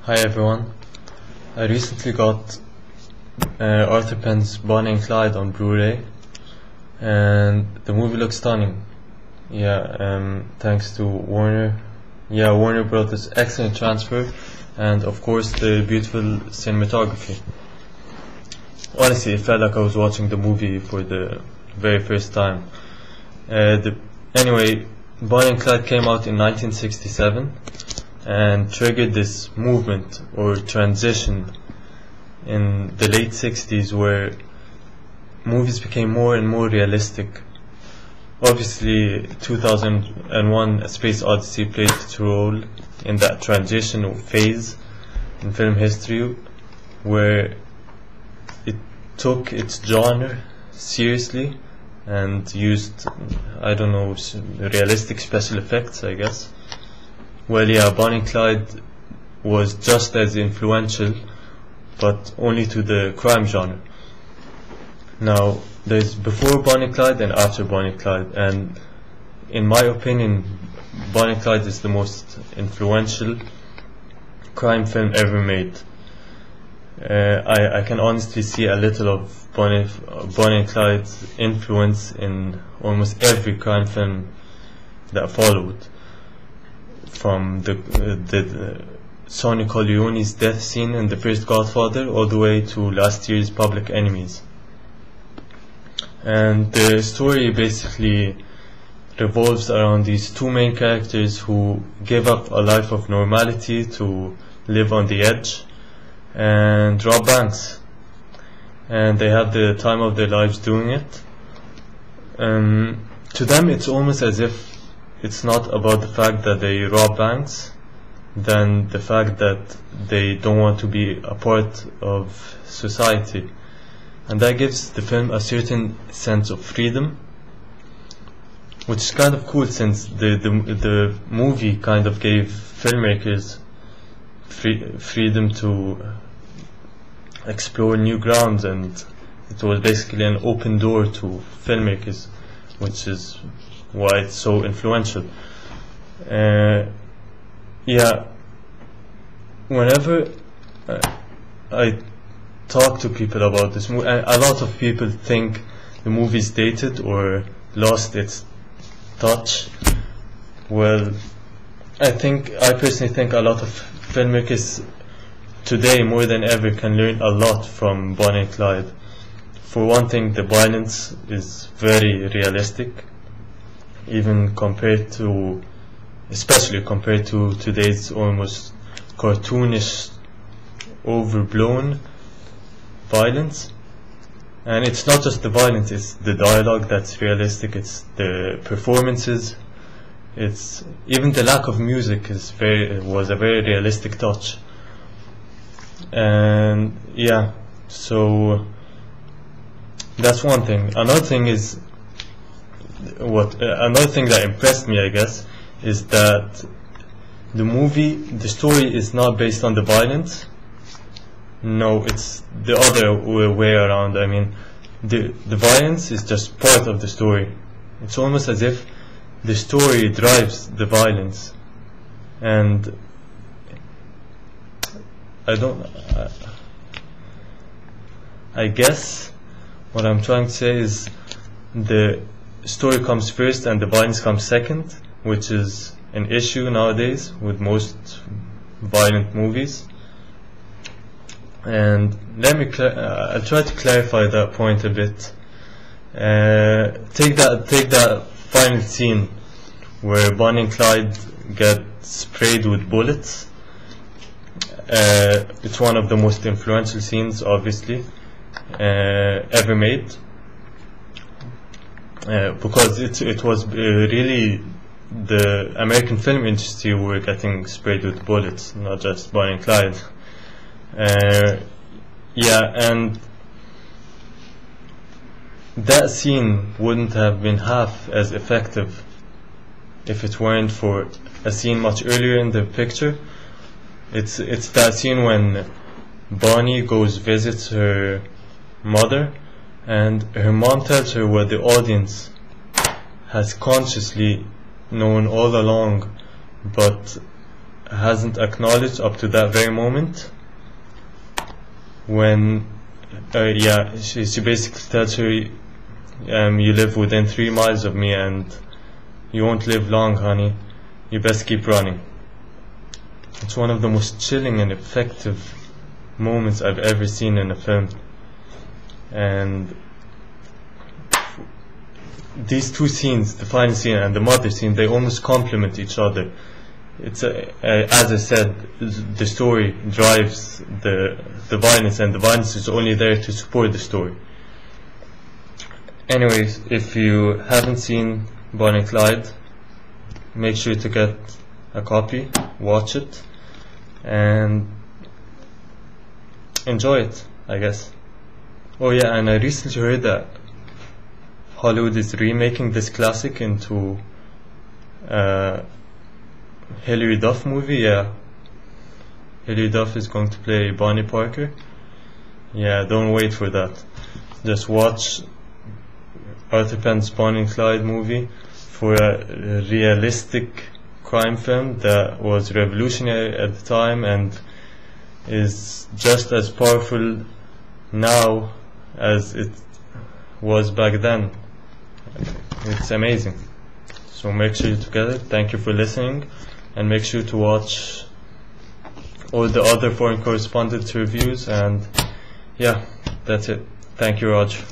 Hi everyone. I recently got Arthur Penn's Bonnie and Clyde on Blu-ray, and the movie looks stunning. Thanks to Warner. Warner brought this excellent transfer, and of course the beautiful cinematography. Honestly, it felt like I was watching the movie for the very first time. Anyway, Bonnie and Clyde came out in 1967 and triggered this movement or transition in the late 60s where movies became more and more realistic. Obviously 2001 A Space Odyssey played its role in that transitional phase in film history where it took its genre seriously and used, realistic special effects, I guess. Bonnie and Clyde was just as influential, but only to the crime genre. Now, there's before Bonnie and Clyde and after Bonnie and Clyde, and in my opinion, Bonnie and Clyde is the most influential crime film ever made. I can honestly see a little of Bonnie and Clyde's influence in almost every crime film that followed, from the Sonny Corleone's death scene in the first Godfather all the way to last year's Public Enemies. And the story basically revolves around these two main characters who give up a life of normality to live on the edge and rob banks, and they have the time of their lives doing it. To them it's almost as if it's not about the fact that they rob banks than the fact that they don't want to be a part of society, and that gives the film a certain sense of freedom, which is kind of cool since the movie kind of gave filmmakers freedom to explore new grounds, and it was basically an open door to filmmakers, which is why it's so influential. Whenever I talk to people about this movie, a lot of people think the movie is dated or lost its touch. Well, I personally think a lot of filmmakers today more than ever can learn a lot from Bonnie and Clyde. For one thing, the violence is very realistic, especially compared to today's almost cartoonish, overblown violence. And it's not just the violence, it's the dialogue that's realistic, it's the performances, it's even the lack of music was a very realistic touch. And so that's one thing. Another thing that impressed me, I guess, is that the story is not based on the violence. No, it's the other way around. I mean, the violence is just part of the story. It's almost as if the story drives the violence, and I guess what I'm trying to say is the story comes first and the violence comes second, which is an issue nowadays with most violent movies. And I'll try to clarify that point a bit. Take that final scene where Bonnie and Clyde get sprayed with bullets. It's one of the most influential scenes, obviously, ever made, because it was really the American film industry were getting sprayed with bullets, not just Bonnie and Clyde. And that scene wouldn't have been half as effective if it weren't for a scene much earlier in the picture. It's that scene when Bonnie visits her mother, and her mom tells her what the audience has consciously known all along, but hasn't acknowledged up to that very moment. When she basically tells her, you live within 3 miles of me and you won't live long, honey, you best keep running. It's one of the most chilling and effective moments I've ever seen in a film, and these two scenes, the final scene and the mother scene, they almost complement each other. It's as I said, the story drives the violence, and the violence is only there to support the story. Anyways, if you haven't seen Bonnie and Clyde, make sure to get a copy, watch it, and enjoy it, I guess. Oh yeah, and I recently heard that Hollywood is remaking this classic into Hilary Duff movie. Yeah, Hilary Duff is going to play Bonnie Parker. Yeah, don't wait for that. Just watch Arthur Penn's Bonnie and Clyde movie for a realistic crime film that was revolutionary at the time and is just as powerful now as it was back then. It's amazing. So make sure to get it. Thank you for listening, and make sure to watch all the other foreign correspondence reviews, and yeah, that's it. Thank you, Roger.